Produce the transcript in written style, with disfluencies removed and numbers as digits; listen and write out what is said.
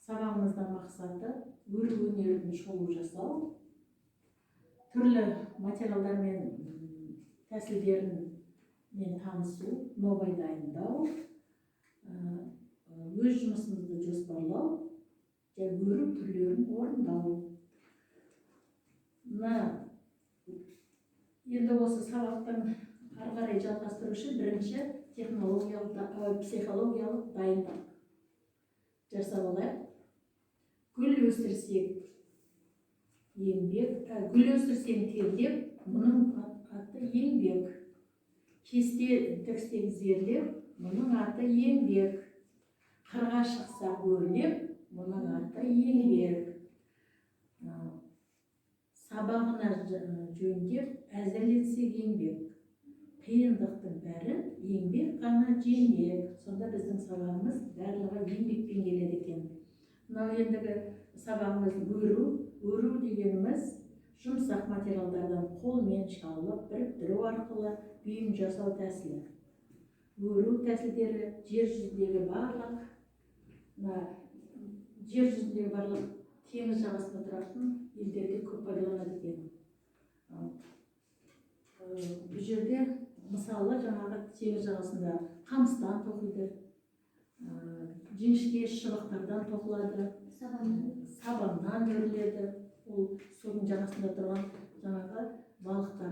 Сабағымыздың мақсаты өрік өнерін шолу жасау, түрлі материалдармен тәсілдермен танысу, нобай дайындау, өз жұмысымызды жоспарлау, өрік түрлерін орындау. Енді осы сабақтың ары қарай жалғастыру үшін бірінші психологиялық дайындық жасап алайық. Гүл өсірсек еңбек, гүл өсірсең тердеп, мұның аты еңбек. Кесте тіксек зерлеп, мұның аты еңбек. Қырға шықсақ өрлеп, мұның аты еңбек. Сабағына жөндеп, әзірленсек еңбек. Қиындықтың бәрі еңбек қана жеңбек. Сонда біздің сабағымыз барлығы еңбекпен келеді екен. Мынау ендігі сабағымыз өру дегеніміз жұмсақ материалдардан қолмен шалып, біріктіру арқылы бұйым жасау тәсілі. Өру тәсілдері жер жүзіндегі барлық теңіз жағасында тұратын елдерде көп пайдаланады екен. Бұл жерде мысалы жаңағы теңіз жағасында қамыстан тоқиды, жіңішке шыбықтардан тоқылады, сабаннан өріледі. Ол судың жағасында тұрған жаңағы балықтар